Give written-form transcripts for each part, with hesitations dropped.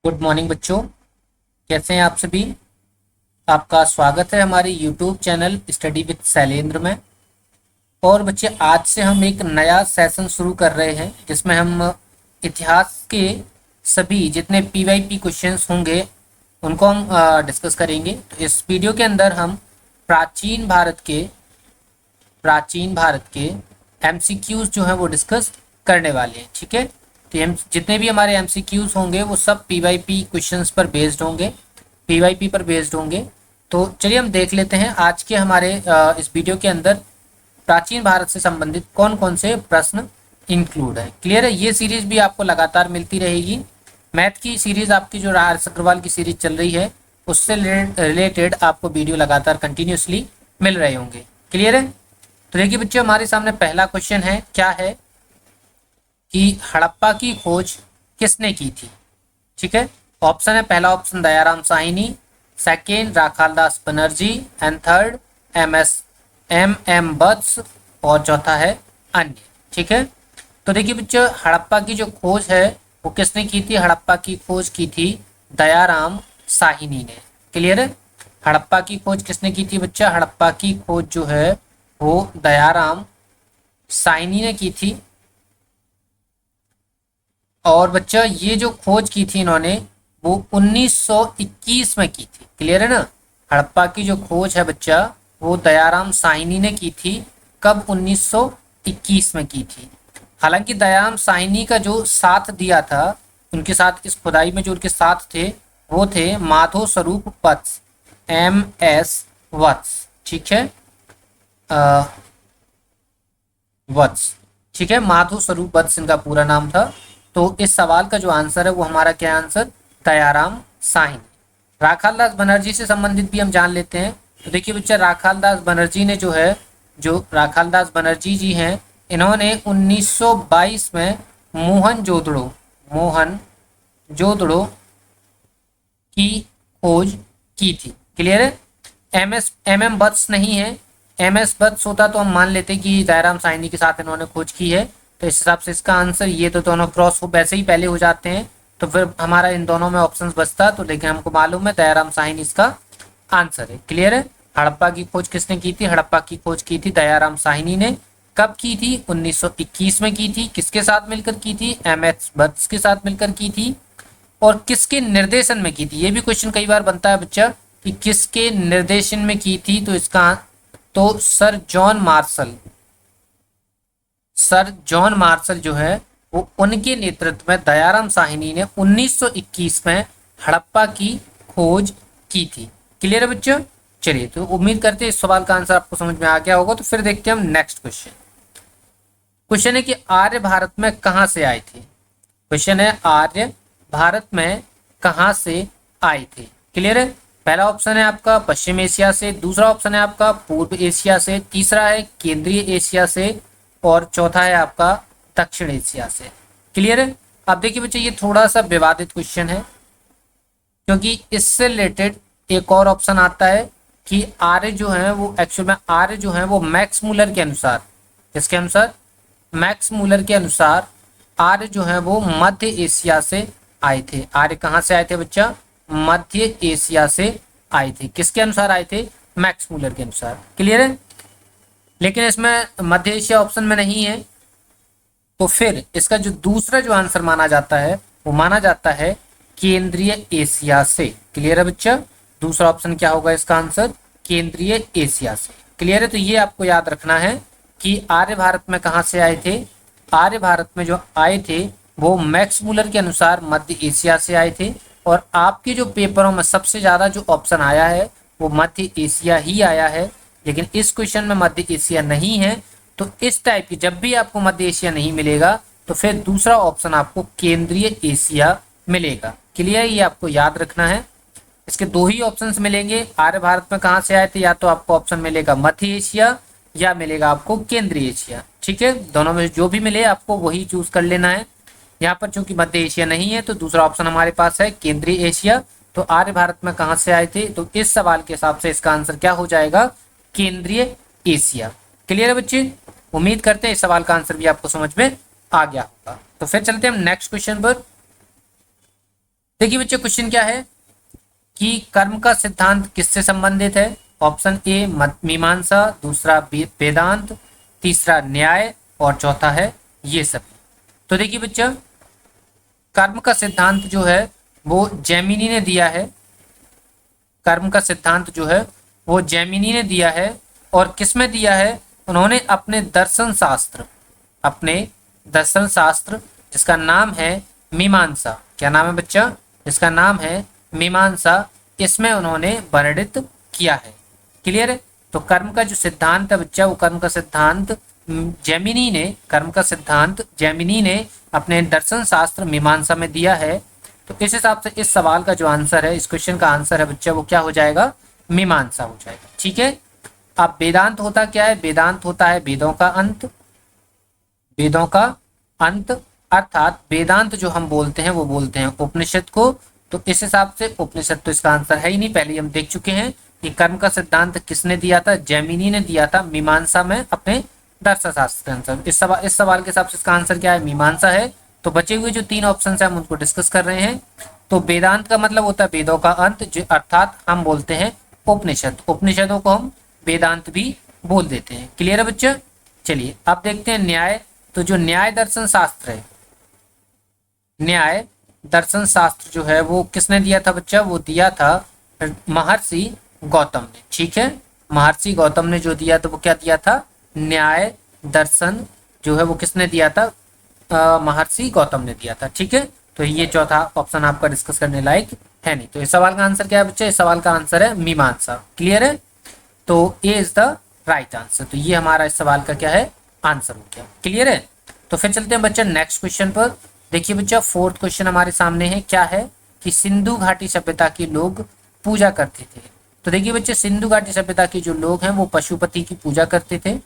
Good morning बच्चों। कैसे हैं आप सभी। आपका स्वागत है हमारे YouTube channel study with Shailendra में। और बच्चे, आज से हम एक नया सेशन शुरू कर रहे हैं जिसमें हम इतिहास के सभी जितने पीवाईपी क्वेश्चंस होंगे उनको हम डिस्कस करेंगे। तो इस वीडियो के अंदर हम प्राचीन भारत के प्राचीन भारत के एमसीक्यूज जो है वो डिस्कस करने वाले हैं। ठीक है, तो हम जितने भी हमारे एमसीक्यूज होंगे वो सब पीवाईपी क्वेश्चंस पर बेस्ड होंगे, पीवाईपी पर बेस्ड होंगे। तो चलिए हम देख लेते हैं आज के हमारे इस वीडियो के अंदर प्राचीन भारत से संबंधित कौन कौन से प्रश्न इंक्लूड है। क्लियर है, ये सीरीज भी आपको लगातार मिलती रहेगी। मैथ की सीरीज आपकी जो आर एस अग्रवाल की सीरीज चल रही है उससे रिलेटेड आपको वीडियो लगातार कंटिन्यूसली मिल रहे होंगे। क्लियर है, तो देखिए बच्चों, हमारे सामने पहला क्वेश्चन है, क्या है कि हड़प्पा की खोज किसने की थी। ठीक है, ऑप्शन है, पहला option Dayaram Sahni, second Rakhaldas Banerjee, and third M M Vats, और चौथा है अन्य। ठीक है, तो देखिए बच्चों, हड़प्पा की जो खोज है वो किसने की थी। हड़प्पा की खोज की थी दयाराम साहिनी ने। क्लियर है, हड़प्पा की खोज किसने की थी बच्चा। हड़प्पा की खोज जो है वो दयाराम साइनी ने की थी। और बच्चा, ये जो खोज की थी इन्होंने वो 1921 में की थी। क्लियर है ना, हड़प्पा की जो खोज है बच्चा वो दयाराम साइनी ने की थी। कब, 1921 में की थी। हालांकि दयाराम साइनी का जो साथ दिया था, उनके साथ इस खुदाई में जो उनके साथ थे वो थे माधो स्वरूप वत्स, MS वत्स। ठीक है, वत्स। ठीक है, माधो स्वरूप वत्स इनका पूरा नाम था। तो इस सवाल का जो आंसर है वो हमारा क्या आंसर, दयाराम साहिनी। राखालदास बनर्जी से संबंधित भी हम जान लेते हैं। तो देखिए बच्चा, राखालदास बनर्जी ने जो है, जो राखालदास बनर्जी जी हैं, इन्होंने 1922 में मोहन जोदड़ो की खोज की थी। क्लियर है, MM बत्स नहीं है। MS बत्स होता तो हम मान लेते कि दयाराम साहिनी के साथ इन्होंने खोज की है। तो इस हिसाब से इसका आंसर, ये तो दोनों क्रॉस हो वैसे ही पहले हो जाते हैं, तो फिर हमारा इन दोनों में ऑप्शंस बचता। तो लेकिन हमको मालूम है दयाराम साहिनी इसका आंसर है। क्लियर है, हड़प्पा की खोज किसने की थी। हड़प्पा की खोज की थी दयाराम साहिनी ने। कब की थी, 1921 में की थी। किसके साथ मिलकर की थी, MS बत्स के साथ मिलकर की थी। और किसके निर्देशन में की थी, ये भी क्वेश्चन कई बार बनता है बच्चा कि किसके निर्देशन में की थी। तो इसका, तो सर जॉन मार्शल जो है वो उनके नेतृत्व में दयाराम साहिनी ने 1921 में हड़प्पा की खोज की थी। क्लियर है बच्चों, चलिए, तो उम्मीद करते हैं इस सवाल का आंसर आपको समझ में आ गया होगा। तो फिर देखते हैं हम नेक्स्ट क्वेश्चन। क्वेश्चन है कि आर्य भारत में कहां से आए थे। क्वेश्चन है, आर्य भारत में कहां से आए थे। क्लियर है, पहला ऑप्शन है आपका पश्चिम एशिया से, दूसरा ऑप्शन है आपका पूर्व एशिया से, तीसरा है केंद्रीय एशिया से, और चौथा है आपका दक्षिण एशिया से। क्लियर है, अब देखिए बच्चे, ये थोड़ा सा विवादित क्वेश्चन है क्योंकि इससे रिलेटेड एक और ऑप्शन आता है कि आर्य जो है वो एक्चुअल में, आर्य जो है वो मैक्स मूलर के अनुसार, किसके अनुसार, मैक्स मूलर के अनुसार आर्य जो है वो मध्य एशिया से आए थे। आर्य कहां से आए थे बच्चा, मध्य एशिया से आए थे। किसके अनुसार आए थे, मैक्स मूलर के अनुसार। क्लियर है, लेकिन इसमें मध्य एशिया ऑप्शन में नहीं है। तो फिर इसका जो दूसरा जो आंसर माना जाता है वो माना जाता है केंद्रीय एशिया से। क्लियर है बच्चा, दूसरा ऑप्शन क्या होगा इसका आंसर, केंद्रीय एशिया से। क्लियर है, तो ये आपको याद रखना है कि आर्य भारत में कहां से आए थे। आर्य भारत में जो आए थे वो मैक्स मूलर के अनुसार मध्य एशिया से आए थे। और आपके जो पेपरों में सबसे ज्यादा जो ऑप्शन आया है वो मध्य एशिया ही आया है, लेकिन इस क्वेश्चन में मध्य एशिया नहीं है। तो इस टाइप की जब भी आपको मध्य एशिया नहीं मिलेगा तो फिर दूसरा ऑप्शन आपको केंद्रीय एशिया मिलेगा। क्लियर, ये आपको याद रखना है। इसके दो ही ऑप्शंस मिलेंगे, आर्य भारत में कहां से आए थे, या तो आपको ऑप्शन मिलेगा मध्य एशिया या मिलेगा आपको केंद्रीय एशिया। ठीक है, दोनों में जो भी मिले आपको वही चूज कर लेना है। यहाँ पर चूंकि मध्य एशिया नहीं है तो दूसरा ऑप्शन हमारे पास है केंद्रीय एशिया। तो आर्य भारत में कहां से आए थे, तो इस सवाल के हिसाब से इसका आंसर क्या हो जाएगा, केंद्रीय एशिया। क्लियर है बच्चे, उम्मीद करते हैं इस सवाल का आंसर भी आपको समझ में आ गया होगा। तो फिर चलते हैं हम नेक्स्ट क्वेश्चन पर। देखिए बच्चे क्वेश्चन क्या है कि कर्म का सिद्धांत किससे संबंधित है। ऑप्शन ए मीमांसा, दूसरा वेदांत, तीसरा न्याय और चौथा है ये सब। तो देखिए बच्चा, कर्म का सिद्धांत जो है वो जैमिनी ने दिया है। कर्म का सिद्धांत जो है वो जैमिनी ने दिया है। और किसमें दिया है, उन्होंने अपने दर्शन शास्त्र जिसका नाम है मीमांसा, क्या नाम है बच्चा, जिसका नाम है मीमांसा, इसमें उन्होंने वर्णित किया है। क्लियर है। तो कर्म का जो सिद्धांत है बच्चा, वो कर्म का सिद्धांत जैमिनी ने अपने दर्शन शास्त्र मीमांसा में दिया है। तो इस हिसाब से इस सवाल का जो आंसर है, इस क्वेश्चन का आंसर है बच्चा, वो क्या हो जाएगा, मीमांसा हो जाएगा। ठीक है। अब वेदांत होता क्या है, वेदांत होता है वेदों का अंत, अर्थात वेदांत जो हम बोलते हैं वो बोलते हैं उपनिषद को। तो इस हिसाब से उपनिषद तो इसका आंसर है ही नहीं, पहले हम देख चुके हैं कि कर्म का सिद्धांत किसने दिया था, जैमिनी ने दिया था मीमांसा में अपने दर्शन शास्त्र के अनुसार। इस सवाल के हिसाब से इसका आंसर क्या है, मीमांसा है। तो बचे हुए जो 3 ऑप्शन है हम उनको डिस्कस कर रहे हैं। तो वेदांत का मतलब होता है वेदों का अंत, जो अर्थात हम बोलते हैं उपनिषदों को हम वेदांत भी बोल देते हैं। क्लियर है बच्चे। चलिए अब देखते हैं न्याय। तो जो न्याय दर्शन शास्त्र है, न्याय दर्शन शास्त्र जो है वो किसने दिया था बच्चा, वो दिया था महर्षि गौतम ने। ठीक है, महर्षि गौतम ने जो दिया था वो क्या दिया था, न्याय दर्शन जो है वो किसने दिया था, महर्षि गौतम ने दिया था। ठीक है। तो ये चौथा ऑप्शन आपका डिस्कस करने लायक है नहीं। तो इस सवाल का आंसर क्या है बच्चे, इस सवाल का आंसर है मीमांसा। क्लियर है। तो ए इज द राइट आंसर। तो ये हमारा इस सवाल का क्या है, आंसर हो गया। क्लियर है। तो फिर चलते हैं बच्चा नेक्स्ट क्वेश्चन पर। देखिए बच्चा 4th क्वेश्चन हमारे सामने है, क्या है कि सिंधु घाटी सभ्यता के लोग पूजा करते थे। तो देखिए बच्चे, सिंधु घाटी सभ्यता के जो लोग हैं वो पशुपति की पूजा करते थे।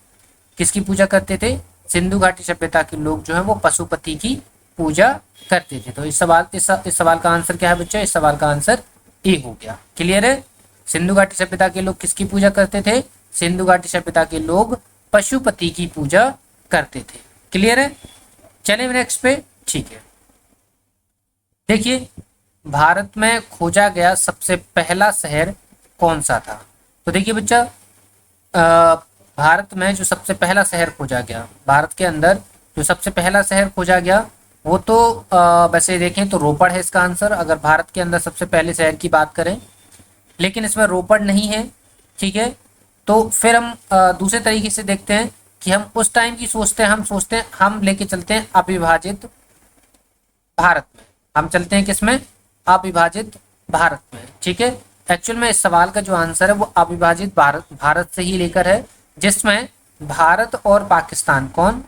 किसकी पूजा करते थे, सिंधु घाटी सभ्यता के लोग जो है वो पशुपति की पूजा करते थे। तो इस सवाल का आंसर क्या है बच्चा, इस सवाल का आंसर ए हो गया। क्लियर है। सिंधु घाटी सभ्यता के लोग किसकी पूजा करते थे, सिंधु घाटी सभ्यता के लोग पशुपति की पूजा करते थे। क्लियर है। चले नेक्स्ट पे। ठीक है। देखिए, भारत में खोजा गया सबसे पहला शहर कौन सा था। तो देखिए बच्चा, भारत में जो सबसे पहला शहर खोजा गया, भारत के अंदर जो सबसे पहला शहर खोजा गया वो तो वैसे देखें तो रोपड़ है इसका आंसर, अगर भारत के अंदर सबसे पहले शहर की बात करें। लेकिन इसमें रोपड़ नहीं है। ठीक है। तो फिर हम दूसरे तरीके से देखते हैं कि हम उस टाइम की सोचते हैं, हम लेके चलते हैं अविभाजित भारत में। हम चलते हैं किसमें, अविभाजित भारत में। ठीक है। एक्चुअल में इस सवाल का जो आंसर है वो अविभाजित भारत से ही लेकर है, जिसमें भारत और पाकिस्तान, कौन,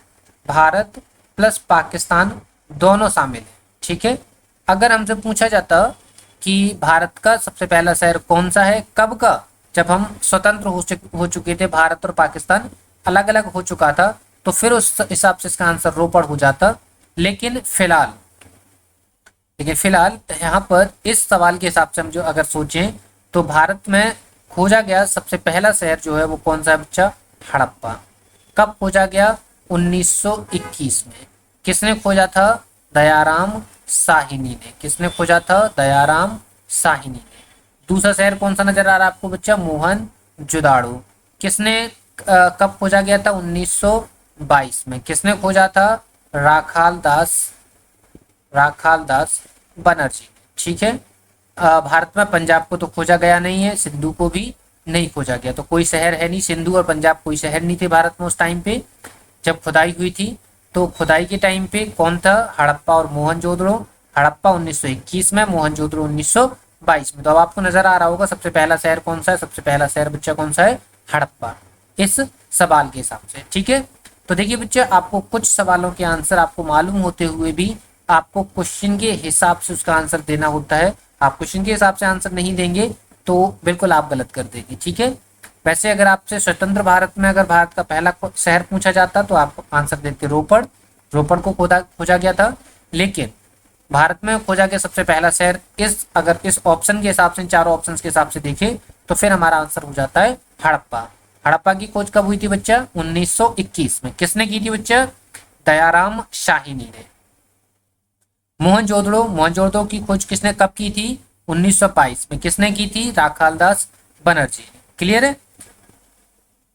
भारत प्लस पाकिस्तान दोनों शामिल है। ठीक है। अगर हमसे पूछा जाता कि भारत का सबसे पहला शहर कौन सा है, कब का, जब हम स्वतंत्र हो चुके थे, भारत और पाकिस्तान अलग अलग हो चुका था, तो फिर उस हिसाब से इसका आंसर रोपड़ हो जाता। लेकिन फिलहाल यहाँ पर इस सवाल के हिसाब से हम जो अगर सोचें तो भारत में खोजा गया सबसे पहला शहर जो है वो कौन सा है बच्चा, हड़प्पा। कब खोजा गया, 1921 में। किसने खोजा था, दयाराम साहिनी ने। किसने खोजा था, दयाराम साहिनी ने। दूसरा शहर कौन सा नजर आ रहा है आपको बच्चा, मोहनजोदाड़ो। किसने कब खोजा गया था, 1922 में। किसने खोजा था, राखाल दास बनर्जी। ठीक है। भारत में पंजाब को तो खोजा गया नहीं है, सिंधु को भी नहीं खोजा गया, तो कोई शहर है नहीं, सिंधु और पंजाब कोई शहर नहीं थे भारत में उस टाइम पे जब खुदाई हुई थी। तो खुदाई के टाइम पे कौन था, हड़प्पा और मोहनजोदड़ो। हड़प्पा 1921 में, मोहनजोदड़ो 1922 में। तो अब आपको नजर आ रहा होगा सबसे पहला शहर कौन सा है, सबसे पहला शहर बच्चा कौन सा है, हड़प्पा, इस सवाल के हिसाब से। ठीक है। तो देखिए बच्चे, आपको कुछ सवालों के आंसर आपको मालूम होते हुए भी आपको क्वेश्चन के हिसाब से उसका आंसर देना होता है। आप क्वेश्चन के हिसाब से आंसर नहीं देंगे तो बिल्कुल आप गलत कर देंगे। ठीक है। वैसे अगर आपसे स्वतंत्र भारत में अगर भारत का पहला शहर पूछा जाता तो आप आंसर देते रोपड़ को खोजा गया था। लेकिन भारत में खोजा गया सबसे पहला शहर, अगर इस ऑप्शन के हिसाब से, चारों ऑप्शन के हिसाब से देखें तो फिर हमारा आंसर हो जाता है हड़प्पा। हड़प्पा की खोज कब हुई थी बच्चा, 1921 में। किसने की थी बच्चा, दयाराम शाहिनी ने। मोहनजोदड़ो की खोज किसने कब की थी? 1922 में। किसने की थी? राखालदास बनर्जी ने। क्लियर है?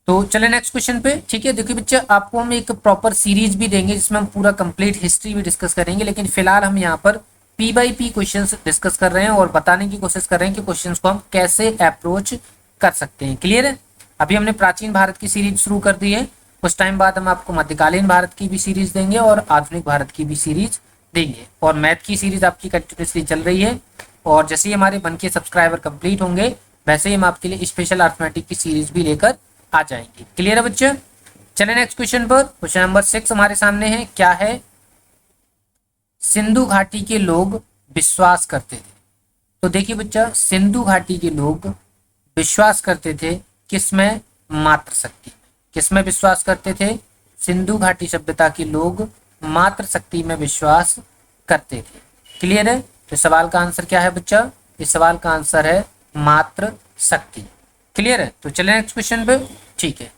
तो चले नेक्स्ट क्वेश्चन पे। ठीक है, देखिए बच्चे, आपको हम एक प्रॉपर सीरीज भी देंगे जिसमें हम पूरा कंप्लीट हिस्ट्री भी डिस्कस करेंगे, लेकिन फिलहाल हम यहाँ पर P by P question discuss कर रहे हैं और बताने की कोशिश कर रहे हैं कि क्वेश्चन को हम कैसे अप्रोच कर सकते हैं। क्लियर है? अभी हमने प्राचीन भारत की सीरीज शुरू कर दी है, कुछ टाइम बाद हम आपको मध्यकालीन भारत की भी सीरीज देंगे और आधुनिक भारत की भी सीरीज देंगे, और मैथ की सीरीज आपकी कंटिन्यूसली चल रही है। और जैसे ही हमारे बन के सब्सक्राइबर कंप्लीट होंगे वैसे ही हम आपके लिए स्पेशल अर्थमेटिक की सीरीज भी लेकर आ जाएंगे। क्लियर है बच्चे? चले नेक्स्ट क्वेश्चन पर। क्वेश्चन नंबर 6 हमारे सामने है। क्या है? सिंधु घाटी के लोग विश्वास करते थे। तो देखिए बच्चा, सिंधु घाटी के लोग विश्वास करते थे किसमें? मात्र शक्ति। किसमें विश्वास करते थे? सिंधु घाटी सभ्यता के लोग मात्र शक्ति में विश्वास करते थे। क्लियर है? तो सवाल का आंसर क्या है बच्चा? इस सवाल का आंसर है मात्र शक्ति। क्लियर है? तो चलिए नेक्स्ट क्वेश्चन पे। ठीक है,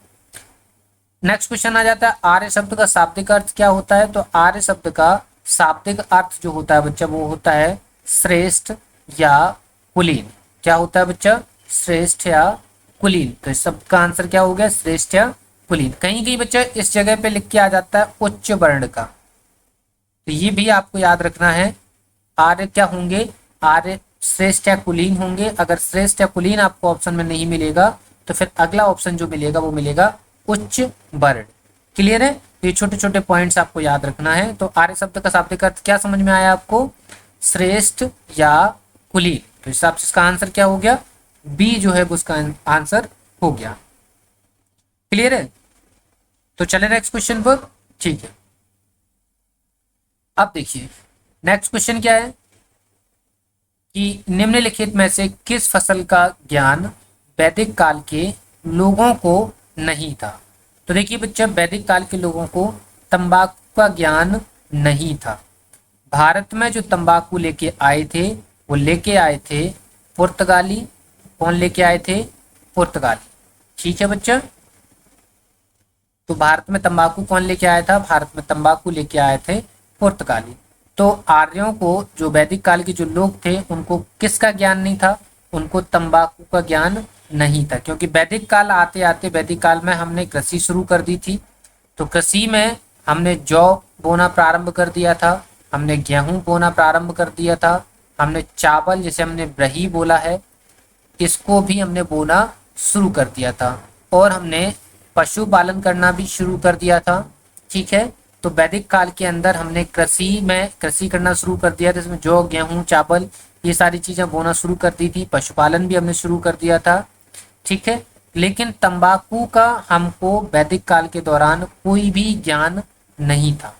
नेक्स्ट क्वेश्चन आ जाता है, आर्य शब्द का शाब्दिक अर्थ क्या होता है? तो आर्य शब्द का शाब्दिक अर्थ जो होता है बच्चा वो होता है श्रेष्ठ या कुलीन। क्या होता है बच्चा? श्रेष्ठ या कुलीन। तो इस शब्द का आंसर क्या हो गया? श्रेष्ठ या कुलीन। कहीं कहीं बच्चा इस जगह पे लिख के आ जाता है उच्च वर्ण का, तो ये भी आपको याद रखना है। आर्य क्या होंगे? आर्य श्रेष्ठ या कुलीन होंगे। अगर श्रेष्ठ या कुलीन आपको ऑप्शन में नहीं मिलेगा तो फिर अगला ऑप्शन जो मिलेगा वो मिलेगा उच्च वर्ण। क्लियर है? तो ये छोटे छोटे पॉइंट्स आपको याद रखना है। तो आर्य शब्द का शाब्दिक अर्थ क्या समझ में आया आपको? श्रेष्ठ या कुलीन। तो इस हिसाब से इसका आंसर क्या हो गया? बी जो है उसका आंसर हो गया। क्लियर है? तो चले नेक्स्ट क्वेश्चन पर। ठीक है, अब देखिए नेक्स्ट क्वेश्चन क्या है कि निम्नलिखित में से किस फसल का ज्ञान वैदिक काल के लोगों को नहीं था? तो देखिए बच्चा, वैदिक काल के लोगों को तंबाकू का ज्ञान नहीं था। भारत में जो तंबाकू लेके आए थे वो लेके आए थे पुर्तगाली। कौन लेके आए थे? पुर्तगाली। ठीक है बच्चा, तो भारत में तंबाकू कौन लेके आया था? भारत में तंबाकू लेके आए थे पुर्तगाली। तो आर्यों को, जो वैदिक काल के जो लोग थे, उनको किसका ज्ञान नहीं था? उनको तंबाकू का ज्ञान नहीं था, क्योंकि वैदिक काल आते आते वैदिक काल में हमने कृषि शुरू कर दी थी। तो कृषि में हमने जौ बोना प्रारंभ कर दिया था, हमने गेहूं बोना प्रारंभ कर दिया था, हमने चावल, जैसे हमने ब्रही बोला है, इसको भी हमने बोना शुरू कर दिया था, और हमने पशुपालन करना भी शुरू कर दिया था। ठीक है, तो वैदिक काल के अंदर हमने कृषि करना शुरू कर दिया था, जिसमें जौ, गेहूं, चावल, ये सारी चीजें बोना शुरू कर दी थी। पशुपालन भी हमने शुरू कर दिया था। ठीक है, लेकिन तंबाकू का हमको वैदिक काल के दौरान कोई भी ज्ञान नहीं था।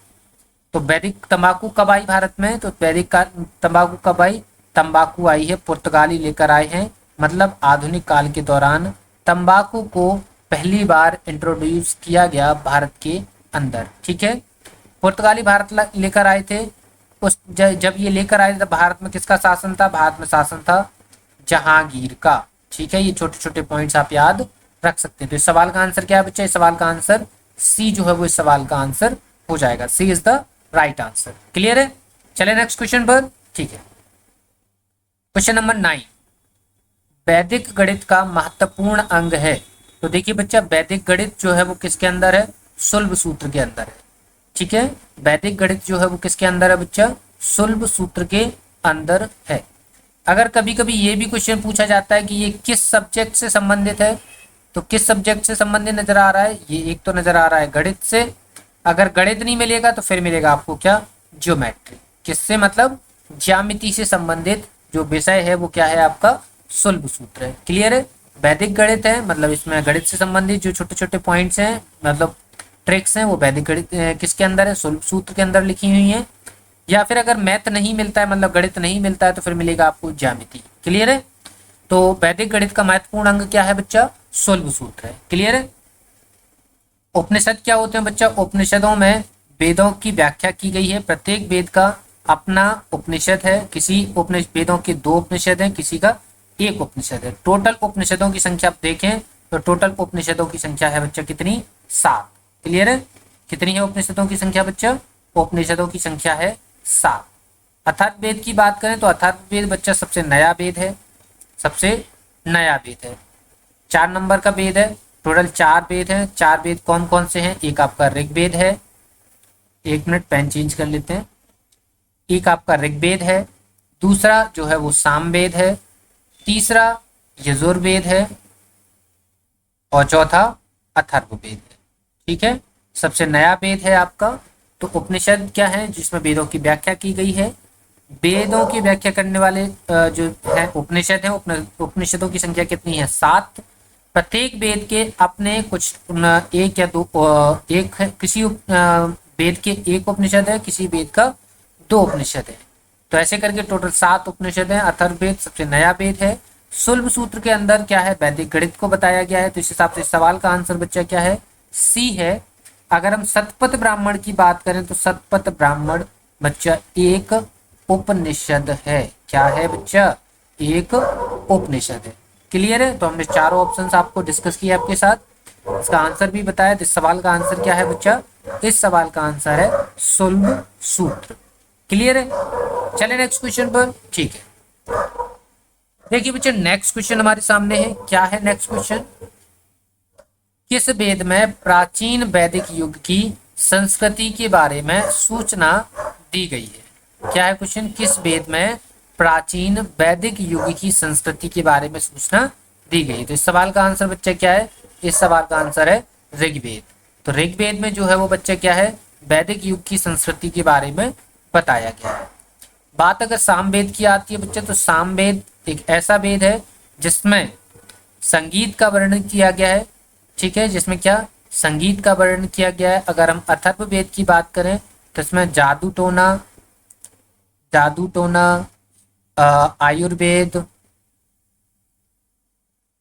तो वैदिक तंबाकू कब आई भारत में? तो वैदिक काल तंबाकू कब आई? तंबाकू आई है पुर्तगाली लेकर आए हैं, मतलब आधुनिक काल के दौरान तंबाकू को पहली बार इंट्रोड्यूस किया गया भारत के अंदर। ठीक है, पुर्तगाली भारत लेकर आए थे। उस जब ये लेकर आए थे भारत में किसका शासन था? भारत में शासन था जहांगीर का। ठीक है, ये छोटे छोटे पॉइंट्स आप याद रख सकते हैं। तो इस सवाल का आंसर क्या है बच्चा? इस सवाल का आंसर सी जो है वो इस सवाल का आंसर हो जाएगा। C is the right answer. Clear है? चले नेक्स्ट क्वेश्चन पर। ठीक है, क्वेश्चन नंबर 9, वैदिक गणित का महत्वपूर्ण अंग है। तो देखिए बच्चा, वैदिक गणित जो है वो किसके अंदर है? सुलभ सूत्र के अंदर है। ठीक है, वैदिक गणित जो है वो किसके अंदर है बच्चा? सुलभ सूत्र के अंदर है। अगर कभी कभी ये भी क्वेश्चन पूछा जाता है कि ये किस सब्जेक्ट से संबंधित है, तो किस सब्जेक्ट से संबंधित नजर आ रहा है? ये एक तो नजर आ रहा है गणित से। अगर गणित नहीं मिलेगा तो फिर मिलेगा आपको क्या? ज्योमेट्री। किससे? मतलब ज्यामिति से संबंधित जो विषय है वो क्या है आपका? सुलभ सूत्र है। क्लियर है? वैदिक गणित है, मतलब इसमें गणित से संबंधित जो छोटे छोटे पॉइंट्स हैं, मतलब ट्रिक्स हैं, वो वैदिक गणित किसके अंदर है? सुलभ सूत्र के अंदर लिखी हुई है। या फिर अगर मैथ नहीं मिलता है, मतलब गणित नहीं मिलता है, तो फिर मिलेगा आपको ज्यामिति। क्लियर है? तो वैदिक गणित का महत्वपूर्ण अंग क्या है बच्चा? सुलभ सूत्र है। क्लियर है? उपनिषद क्या होते हैं बच्चा? उपनिषदों में वेदों की व्याख्या की गई है। प्रत्येक वेद का अपना उपनिषद है। किसी वेदों के 2 उपनिषद है, किसी का 1 उपनिषद है। टोटल उपनिषदों की संख्या आप देखें तो टोटल उपनिषदों की संख्या है बच्चा कितनी? 7। क्लियर है? कितनी है उपनिषदों की संख्या बच्चा? उपनिषदों की संख्या है 7। अथर्ववेद की बात करें तो अथर्ववेद बच्चा सबसे नया वेद है, सबसे नया वेद है। 4 नंबर का वेद है। टोटल 4 वेद हैं। 4 वेद कौन कौन से हैं? एक आपका ऋग्वेद है, 1 मिनट पेन चेंज कर लेते हैं। एक आपका ऋग्वेद है, दूसरा जो है वो सामवेद है, तीसरा यजुर्वेद है और चौथा अथर्ववेद है। ठीक है, सबसे नया वेद है आपका। तो उपनिषद क्या है? जिसमें वेदों की व्याख्या की गई है। वेदों की व्याख्या करने वाले जो है उपनिषद है। उपनिषदों की संख्या कितनी है? 7। प्रत्येक वेद के अपने कुछ एक या दो एक है, किसी वेद के एक उपनिषद है, किसी वेद का 2 उपनिषद है। तो ऐसे करके टोटल 7 उपनिषद है। अथर्ववेद सबसे नया वेद है। शुल्ब सूत्र के अंदर क्या है? वैदिक गणित को बताया गया है। तो इस हिसाब से सवाल का आंसर बच्चा क्या है? सी है। अगर हम शतपथ ब्राह्मण की बात करें तो शतपथ ब्राह्मण बच्चा एक उपनिषद है। क्या है बच्चा? एक उपनिषद है। क्लियर है? तो हमने चारों ऑप्शंस आपको डिस्कस किया आपके साथ, इसका आंसर भी बताया। तो इस सवाल का आंसर क्या है बच्चा? इस सवाल का आंसर है शुल्ब सूत्र। क्लियर है? चले नेक्स्ट क्वेश्चन पर। ठीक है, देखिए बच्चे नेक्स्ट क्वेश्चन हमारे सामने है। क्या है नेक्स्ट क्वेश्चन? किस वेद में प्राचीन वैदिक युग की संस्कृति के बारे में सूचना दी गई है? क्या है क्वेश्चन? किस वेद में प्राचीन वैदिक युग की संस्कृति के बारे में सूचना दी गई है? तो इस सवाल का आंसर बच्चा क्या है? इस सवाल का आंसर है ऋग्वेद। तो ऋग्वेद में जो है वो बच्चा क्या है? वैदिक युग की संस्कृति के बारे में बताया गया है। बात अगर सामवेद की आती है बच्चे, तो सामवेद एक ऐसा वेद है जिसमें संगीत का वर्णन किया गया है। ठीक है, जिसमें क्या? संगीत का वर्णन किया गया है। अगर हम अथर्ववेद की बात करें तो इसमें जादू टोना आयुर्वेद,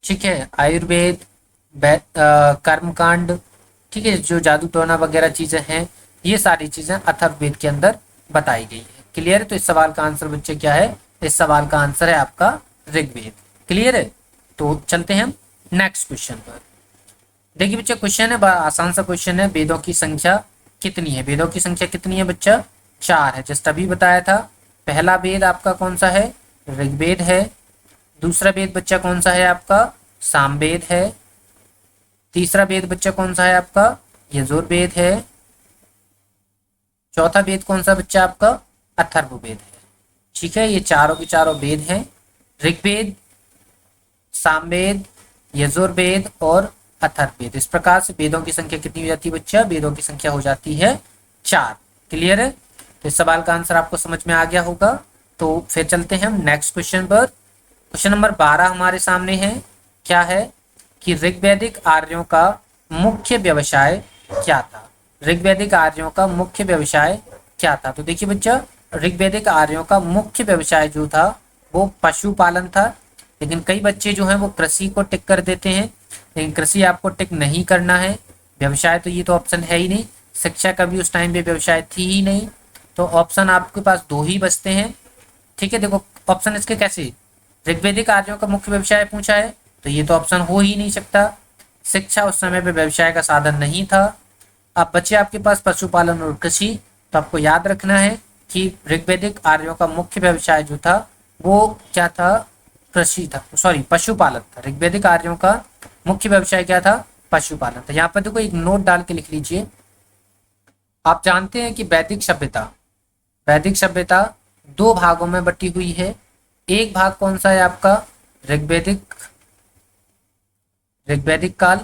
ठीक है, आयुर्वेद, कर्मकांड, ठीक है, जो जादू टोना वगैरह चीजें हैं, ये सारी चीजें अथर्ववेद के अंदर बताई गई है। क्लियर है? तो इस सवाल का आंसर बच्चे क्या है? इस सवाल का आंसर है आपका ऋग्वेद। क्लियर है? तो चलते हैं हम नेक्स्ट क्वेश्चन पर। देखिए बच्चा, क्वेश्चन है बड़ा आसान सा क्वेश्चन है। वेदों की संख्या कितनी है? वेदों की संख्या कितनी है बच्चा? 4 है, जस्ट अभी बताया था। पहला वेद आपका कौन सा है? ऋग्वेद है। दूसरा वेद बच्चा कौन सा है आपका? सामवेद है। तीसरा वेद बच्चा कौन सा है आपका? यजुर्वेद है। चौथा वेद कौन सा बच्चा आपका? अथर्ववेद है। ठीक है, ये चारों के चारों वेद हैं। ऋग्वेद, सामवेद, यजुर्वेद और अथर्ववेद। इस प्रकार से वेदों की संख्या कितनी हो जाती है बच्चा? वेदों की संख्या हो जाती है 4। क्लियर है? तो इस सवाल का आंसर आपको समझ में आ गया होगा। तो फिर चलते हैं हम नेक्स्ट क्वेश्चन पर। क्वेश्चन नंबर 12 हमारे सामने है। क्या है कि ऋग्वैदिक आर्यों का मुख्य व्यवसाय क्या था? ऋग्वैदिक आर्यों का मुख्य व्यवसाय क्या था? तो देखिए बच्चा, ऋग्वैदिक आर्यों का मुख्य व्यवसाय जो था वो पशुपालन था। लेकिन कई बच्चे जो हैं वो कृषि को टिक कर देते हैं, लेकिन कृषि आपको टिक नहीं करना है। व्यवसाय तो ये तो ऑप्शन है ही नहीं। शिक्षा का भी उस टाइम पे व्यवसाय थी ही नहीं। तो ऑप्शन आपके पास 2 ही बचते हैं। ठीक है, देखो ऑप्शन इसके कैसे, ऋग्वैदिक आर्यों का मुख्य व्यवसाय पूछा है तो ये तो ऑप्शन हो ही नहीं सकता। शिक्षा उस समय पे व्यवसाय का साधन नहीं था। अब बचे आपके पास पशुपालन और कृषि। तो आपको याद रखना है कि ऋग्वैदिक आर्यों का मुख्य व्यवसाय जो था वो क्या था? कृषि था, सॉरी पशुपालन था। ऋग्वैदिक आर्यों का मुख्य व्यवसाय क्या था? पशुपालन था। यहाँ पर देखो एक नोट डाल के लिख लीजिए। आप जानते हैं कि वैदिक सभ्यता 2 भागों में बटी हुई है। एक भाग कौन सा है आपका? ऋग्वैदिक काल।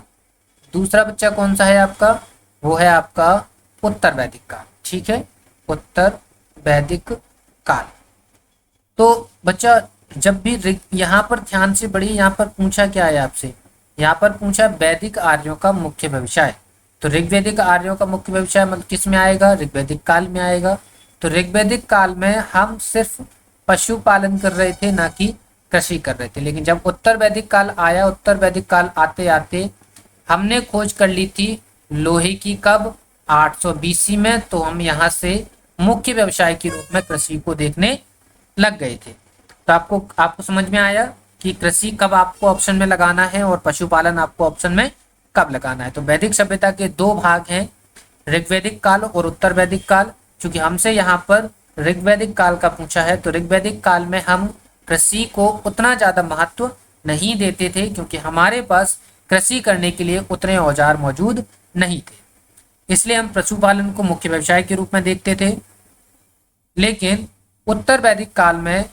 दूसरा बच्चा कौन सा है आपका? वो है आपका उत्तर वैदिक काल। ठीक है, उत्तर वैदिक काल। तो बच्चा जब भी यहाँ पर ध्यान से पढ़िए, यहाँ पर पूछा क्या है आपसे? यहाँ पर पूछा वैदिक आर्यों का मुख्य व्यवसाय। तो ऋग्वैदिक आर्यों का मुख्य व्यवसाय मतलब किस में आएगा? ऋग्वैदिक काल में आएगा। तो ऋग्वैदिक काल में हम सिर्फ पशुपालन कर रहे थे, ना कि कृषि कर रहे थे। लेकिन जब उत्तर वैदिक काल आया, उत्तर वैदिक काल आते आते हमने खोज कर ली थी लोहे की। कब? 800 BC में। तो हम यहाँ से मुख्य व्यवसाय के रूप में कृषि को देखने लग गए थे। तो आपको समझ में आया कि कृषि कब आपको ऑप्शन में लगाना है और पशुपालन आपको ऑप्शन में कब लगाना है। तो वैदिक सभ्यता के 2 भाग हैं, ऋग्वैदिक काल और उत्तर वैदिक काल। क्योंकि हमसे यहाँ पर ऋग्वैदिक काल का पूछा है, तो ऋग्वैदिक काल में हम कृषि को उतना ज्यादा महत्व नहीं देते थे, क्योंकि हमारे पास कृषि करने के लिए उतने औजार मौजूद नहीं थे, इसलिए हम पशुपालन को मुख्य व्यवसाय के रूप में देखते थे। लेकिन उत्तर वैदिक काल में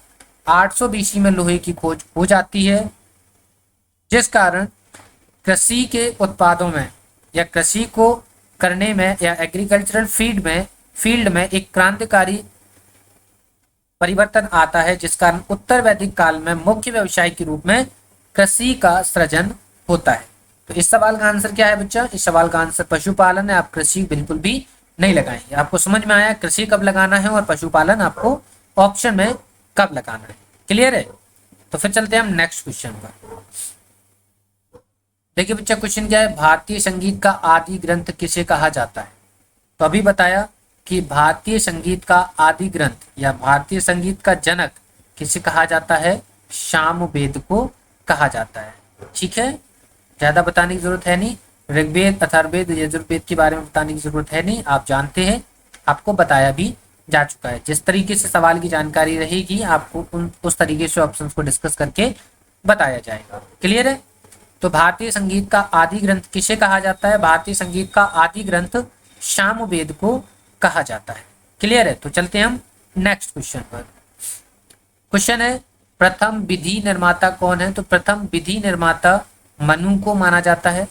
800 बीसी में लोहे की खोज हो जाती है, जिस कारण कृषि के उत्पादों में या कृषि को करने में या एग्रीकल्चरल फील्ड में एक क्रांतिकारी परिवर्तन आता है, जिस कारण उत्तर वैदिक काल में मुख्य व्यवसाय के रूप में कृषि का सृजन होता है। तो इस सवाल का आंसर क्या है बच्चा? इस सवाल का आंसर पशुपालन है। आप कृषि बिल्कुल भी नहीं लगाएंगे। आपको समझ में आया कृषि कब लगाना है और पशुपालन आपको ऑप्शन में कब लगाना है। क्लियर है? तो फिर चलते हैं हम नेक्स्ट क्वेश्चन पर। देखिए बच्चा, क्वेश्चन क्या है? भारतीय संगीत का आदि ग्रंथ किसे कहा जाता है? तो अभी बताया कि भारतीय संगीत का आदि ग्रंथ या भारतीय संगीत का जनक किसे कहा जाता है? सामवेद को कहा जाता है। ठीक है, ज्यादा बताने की जरूरत है नहीं। ऋग्वेद, अथर्ववेद, यजुर्वेद के बारे में बताने की जरूरत है नहीं, आप जानते हैं, आपको बताया भी जा चुका है। जिस तरीके से सवाल की जानकारी रहेगी आपको उस तरीके से ऑप्शंस को डिस्कस करके बताया जाएगा। क्लियर है? तो भारतीय संगीत का आदि ग्रंथ किसे कहा जाता है? भारतीय संगीत का आदि ग्रंथ सामवेद को कहा जाता है। क्लियर है? तो चलते हैं हम नेक्स्ट क्वेश्चन पर। क्वेश्चन है, प्रथम विधि निर्माता कौन है? तो प्रथम विधि निर्माता मनु को माना जाता है।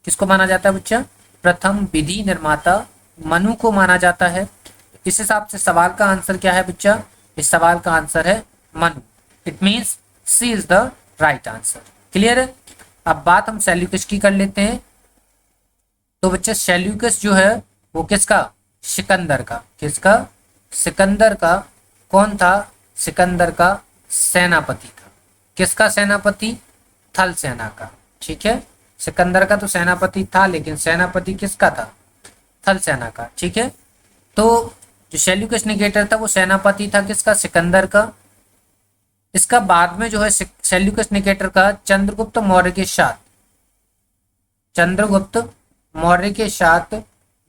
किसको माना जाता है बच्चा? प्रथम विधि निर्माता मनु को माना जाता है। इस हिसाब से सवाल का आंसर क्या है बच्चा? इस सवाल का आंसर है Manu. It means C is the right answer. Clear है? अब बात हम सेल्यूकस की कर लेते हैं। तो बच्चा सेल्यूकस जो है वो किसका? सिकंदर का। किसका? सिकंदर का। कौन था? सिकंदर का सेनापति था। किसका सेनापति? थल सेना का। ठीक है, सिकंदर का तो सेनापति था, लेकिन सेनापति किसका था? थल सेना का। ठीक है, तो जो सेल्यूकस निकेटर था वो सेनापति था किसका? सिकंदर का। इसका बाद में जो है सेल्यूकस निकेटर का चंद्रगुप्त मौर्य के साथ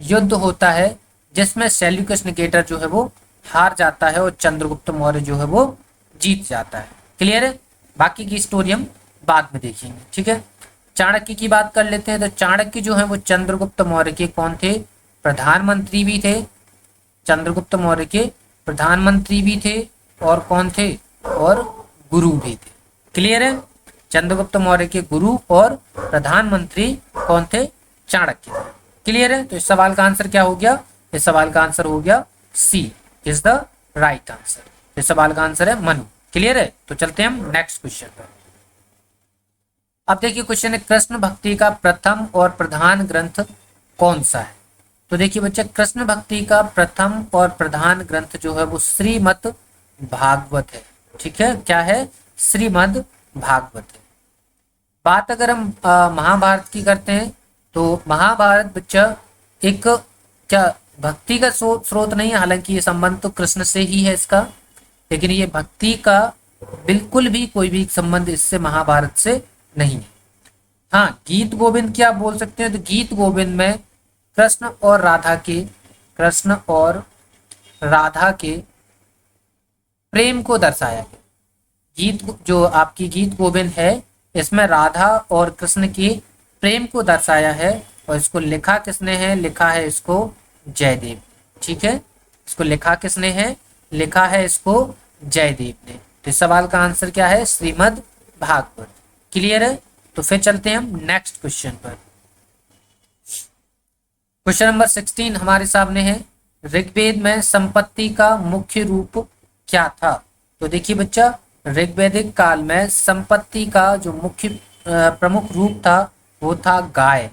युद्ध होता है, जिसमें सेल्यूकस निकेटर जो है वो हार जाता है और चंद्रगुप्त मौर्य जो है वो जीत जाता है। क्लियर है? बाकी की स्टोरी हम बाद में देखेंगे। ठीक है, चाणक्य की बात कर लेते हैं। तो चाणक्य जो है वो चंद्रगुप्त मौर्य के कौन थे? प्रधानमंत्री भी थे। चंद्रगुप्त मौर्य के प्रधानमंत्री भी थे और कौन थे? और गुरु भी थे। क्लियर है? चंद्रगुप्त मौर्य के गुरु और प्रधानमंत्री कौन थे? चाणक्य थे। क्लियर है? तो इस सवाल का आंसर क्या हो गया? इस सवाल का आंसर हो गया सी इज द राइट आंसर। इस सवाल का आंसर है मनु। क्लियर है? तो चलते हैं हम नेक्स्ट क्वेश्चन पर। अब देखिए क्वेश्चन है, कृष्ण भक्ति का प्रथम और प्रधान ग्रंथ कौन सा है? तो देखिए बच्चा, कृष्ण भक्ति का प्रथम और प्रधान ग्रंथ जो है वो श्रीमद् भागवत है। ठीक है, क्या है? श्रीमद् भागवत है। बात अगर हम महाभारत की करते हैं तो महाभारत बच्चा एक क्या भक्ति का स्रोत नहीं है, हालांकि ये संबंध तो कृष्ण से ही है इसका, लेकिन ये भक्ति का बिल्कुल भी कोई भी संबंध इससे महाभारत से नहीं है। हाँ, गीत गोविंद की आप बोल सकते हैं। तो गीत गोविंद में कृष्ण और राधा के प्रेम को दर्शाया है। गीत जो आपकी गीत गोविंद है इसमें राधा और कृष्ण के प्रेम को दर्शाया है, और इसको लिखा किसने है? लिखा है इसको जयदेव। ठीक है, इसको लिखा किसने है? लिखा है इसको जयदेव ने। तो इस सवाल का आंसर क्या है? श्रीमद् भागवत। क्लियर है? तो फिर चलते हैं हम नेक्स्ट क्वेश्चन पर। क्वेश्चन नंबर 16 हमारे सामने है, ऋग्वेद में संपत्ति का मुख्य रूप क्या था? तो देखिए बच्चा, ऋग्वैदिक काल में संपत्ति का जो मुख्य प्रमुख रूप था वो था गाय।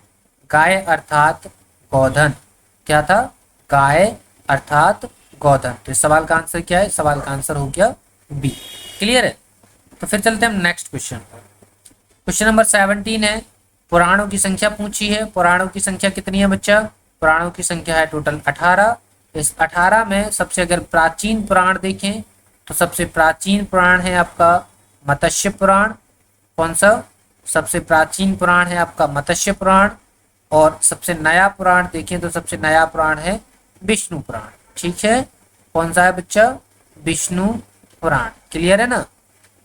गाय अर्थात गोधन। क्या था? गाय अर्थात गोधन। तो इस सवाल का आंसर क्या है? सवाल का आंसर हो गया बी। क्लियर है? तो फिर चलते हैं हम नेक्स्ट क्वेश्चन पर। क्वेश्चन नंबर 17 है, पुराणों की संख्या पूछी है। पुराणों की संख्या कितनी है बच्चा? पुराणों की संख्या है टोटल 18। इस 18 में सबसे अगर प्राचीन पुराण देखें तो सबसे प्राचीन पुराण है आपका मत्स्य पुराण। कौन सा? सबसे प्राचीन पुराण है आपका मत्स्य पुराण। और सबसे नया पुराण देखें तो सबसे नया पुराण है विष्णु पुराण। ठीक है, कौन सा है बच्चा? विष्णु पुराण। क्लियर है ना?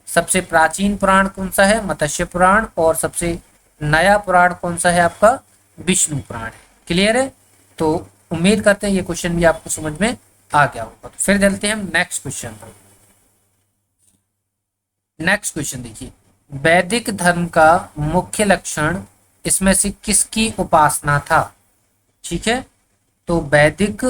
सबसे प्राचीन पुराण कौन सा है? मत्स्य पुराण। और सबसे नया पुराण कौन सा है आपका? विष्णु पुराण है। क्लियर है? तो उम्मीद करते हैं ये क्वेश्चन भी आपको समझ में आ गया होगा। तो फिर चलते हैं हम नेक्स्ट क्वेश्चन पर। नेक्स्ट क्वेश्चन देखिए, वैदिक धर्म का मुख्य लक्षण इसमें से किसकी उपासना था? ठीक है, तो वैदिक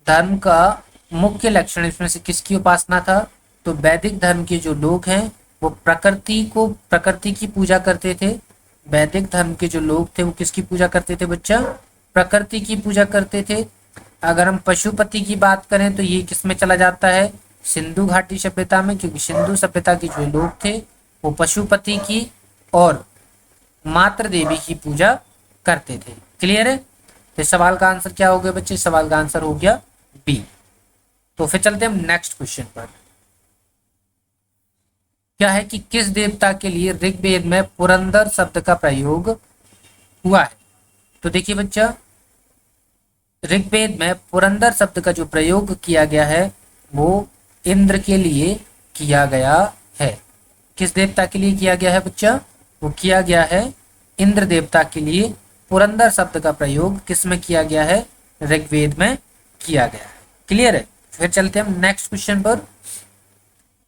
धर्म का मुख्य लक्षण इसमें से किसकी उपासना था? तो वैदिक धर्म के जो लोग हैं वो प्रकृति की पूजा करते थे। वैदिक धर्म के जो लोग थे वो किसकी पूजा करते थे बच्चा? प्रकृति की पूजा करते थे। अगर हम पशुपति की बात करें तो ये किस में चला जाता है? सिंधु घाटी सभ्यता में, क्योंकि सिंधु सभ्यता के जो लोग थे वो पशुपति की और मातृ देवी की पूजा करते थे। क्लियर है? तो सवाल का आंसर क्या हो गया बच्चे? सवाल का आंसर हो गया बी। तो फिर चलते हैं हम नेक्स्ट क्वेश्चन पर। क्या है कि किस देवता के लिए ऋग्वेद में पुरंदर शब्द का प्रयोग हुआ है? तो देखिए बच्चा, ऋग्वेद में पुरंदर शब्द का जो प्रयोग किया गया है वो इंद्र के लिए किया गया है। किस देवता के लिए किया गया है बच्चा? वो किया गया है इंद्र देवता के लिए। पुरंदर शब्द का प्रयोग किस में किया गया है? ऋग्वेद में किया गया है। क्लियर है? फिर चलते हैं हम नेक्स्ट क्वेश्चन पर।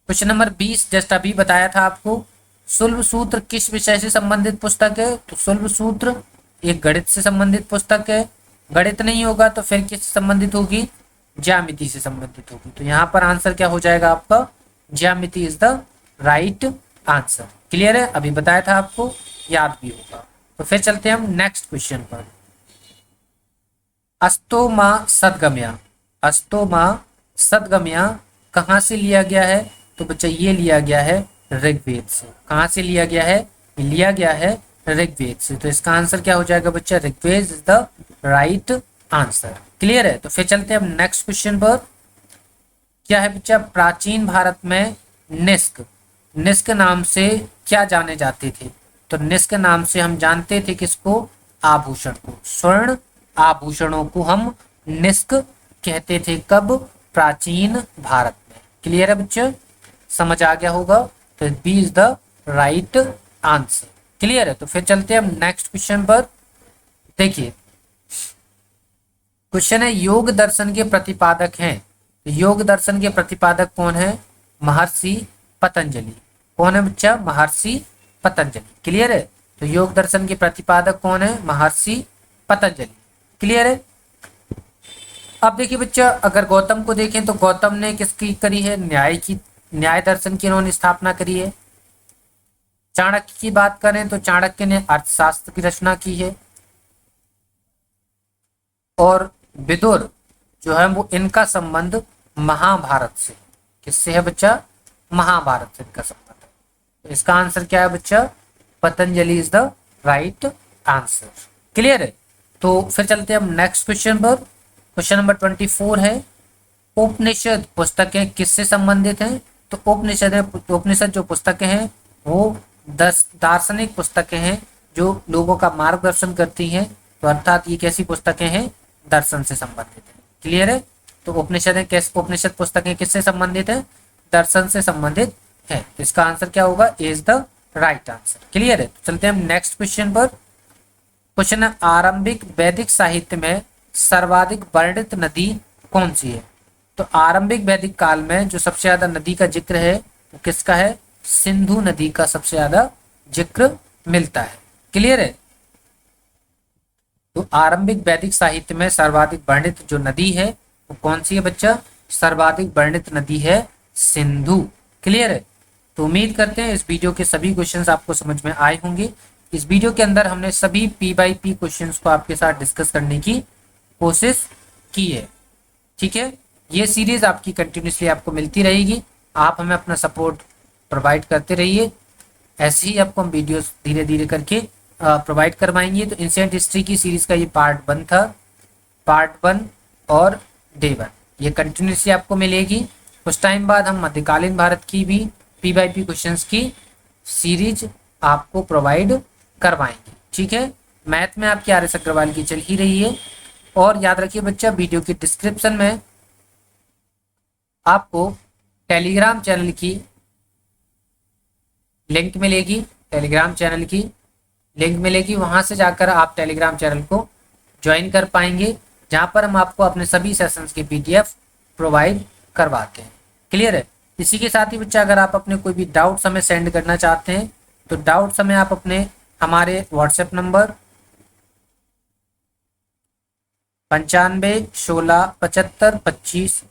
क्वेश्चन नंबर 20 जस्ट अभी बताया था आपको। शुल्ब सूत्र किस विषय से संबंधित पुस्तक है? तो शुल्ब सूत्र एक गणित से संबंधित पुस्तक है। गणित नहीं होगा तो फिर किससे संबंधित होगी? ज्यामिति से संबंधित होगी। तो यहाँ पर आंसर क्या हो जाएगा आपका? ज्यामिति is the right answer. Clear है? अभी बताया था आपको, याद भी होगा। तो फिर चलते हैं हम नेक्स्ट क्वेश्चन पर। अस्तो माँ सदगम्या, अस्तो माँ सदगम्या कहाँ से लिया गया है? तो बच्चा ये लिया गया है ऋग्वेद से। कहाँ से लिया गया है? लिया गया है ऋग्वेद से। तो इसका आंसर क्या हो जाएगा बच्चा? Rigveda is the right answer. Clear है? तो फिर चलते हैं हम नेक्स्ट क्वेश्चन पर। क्या है बच्चा? प्राचीन भारत में निष्क, निष्क नाम से क्या जाने जाते थे? तो निष्क नाम से हम जानते थे किसको? आभूषण को। स्वर्ण आभूषणों को हम निष्क कहते थे। कब? प्राचीन भारत में। क्लियर है बच्चे? समझ आ गया होगा। तो B is the right answer. Clear है? तो फिर चलते हैं हम नेक्स्ट क्वेश्चन पर। देखिए क्वेश्चन है, योग दर्शन के प्रतिपादक हैं। योग दर्शन के प्रतिपादक कौन है? महर्षि पतंजलि। कौन है बच्चा? महर्षि पतंजलि। क्लियर है? तो योग दर्शन के प्रतिपादक कौन है? महर्षि पतंजलि। क्लियर है? अब देखिए बच्चा, अगर गौतम को देखें तो गौतम ने किसकी करी है? न्याय की, न्याय दर्शन की इन्होंने स्थापना करी है। चाणक्य की बात करें तो चाणक्य ने अर्थशास्त्र की रचना की है। और विदुर जो है वो इनका संबंध महाभारत से, किससे है बच्चा? महाभारत से इनका संबंध है। तो इसका आंसर क्या है बच्चा? Patanjali is the right answer. Clear है? तो फिर चलते हैं हम नेक्स्ट क्वेश्चन पर। क्वेश्चन नंबर 24 है, उपनिषद पुस्तकें किससे संबंधित हैं? तो उपनिषद जो पुस्तकें हैं वो दार्शनिक पुस्तकें हैं जो लोगों का मार्गदर्शन करती हैं। तो अर्थात ये कैसी पुस्तकें हैं? दर्शन से संबंधित है। क्लियर है? तो उपनिषद पुस्तकें किससे संबंधित है? दर्शन से संबंधित है। इसका आंसर क्या होगा? Is the right answer. Clear है? तो चलते हैं हम नेक्स्ट क्वेश्चन पर। क्वेश्चन है, आरंभिक वैदिक साहित्य में सर्वाधिक वर्णित नदी कौन सी है? तो आरंभिक वैदिक काल में जो सबसे ज्यादा नदी का जिक्र है वो किसका है? सिंधु नदी का सबसे ज्यादा जिक्र मिलता है। क्लियर है? तो आरंभिक वैदिक साहित्य में सर्वाधिक वर्णित जो नदी है वो कौन सी है बच्चा? सर्वाधिक वर्णित नदी है सिंधु। क्लियर है? तो उम्मीद करते हैं इस वीडियो के सभी क्वेश्चंस आपको समझ में आए होंगे। इस वीडियो के अंदर हमने सभी P/P क्वेश्चंस को आपके साथ डिस्कस करने की कोशिश की है। ठीक है? ये सीरीज आपकी कंटिन्यूसली आपको मिलती रहेगी। आप हमें अपना सपोर्ट प्रोवाइड करते रहिए। ऐसे ही आपको हम वीडियोस धीरे धीरे करके प्रोवाइड करवाएंगे। तो एंशिएंट हिस्ट्री की सीरीज का ये पार्ट 1 था। पार्ट 1 और डे 1 ये कंटिन्यूसली आपको मिलेगी। कुछ टाइम बाद हम मध्यकालीन भारत की भी P/P क्वेश्चंस की सीरीज आपको प्रोवाइड करवाएंगे। ठीक है? मैथ में आपकी आर एस अग्रवाल की चल ही रही है। और याद रखिए बच्चा, वीडियो की डिस्क्रिप्शन में आपको टेलीग्राम चैनल की लिंक मिलेगी, टेलीग्राम चैनल की लिंक मिलेगी, वहां से जाकर आप टेलीग्राम चैनल को ज्वाइन कर पाएंगे, जहां पर हम आपको अपने सभी सेशंस के पीडीएफ प्रोवाइड करवाते हैं। क्लियर है। इसी के साथ ही बच्चा अगर आप अपने कोई भी डाउट्स हमें सेंड करना चाहते हैं तो डाउट्स हमें आप अपने हमारे व्हाट्सएप नंबर 9516752582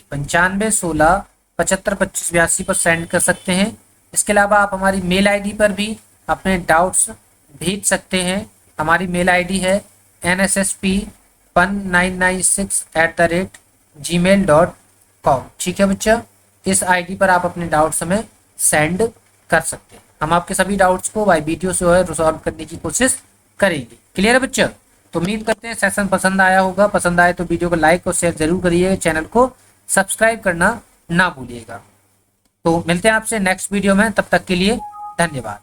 9516752582 पर सेंड कर सकते हैं। इसके अलावा आप हमारी मेल आईडी पर भी अपने डाउट्स भेज सकते हैं। हमारी मेल आईडी है nsp1996@gmail.com। ठीक है बच्चा, इस आईडी पर आप अपने डाउट्स हमें सेंड कर सकते हैं। हम आपके सभी डाउट्स को बाय वीडियो से रिजॉल्व करने की कोशिश करेंगे। क्लियर है बच्चा। तो उम्मीद करते हैं सेशन पसंद आया होगा। पसंद आए तो वीडियो को लाइक और शेयर जरूर करिएगा, चैनल को सब्सक्राइब करना ना भूलिएगा। तो मिलते हैं आपसे नेक्स्ट वीडियो में, तब तक के लिए धन्यवाद।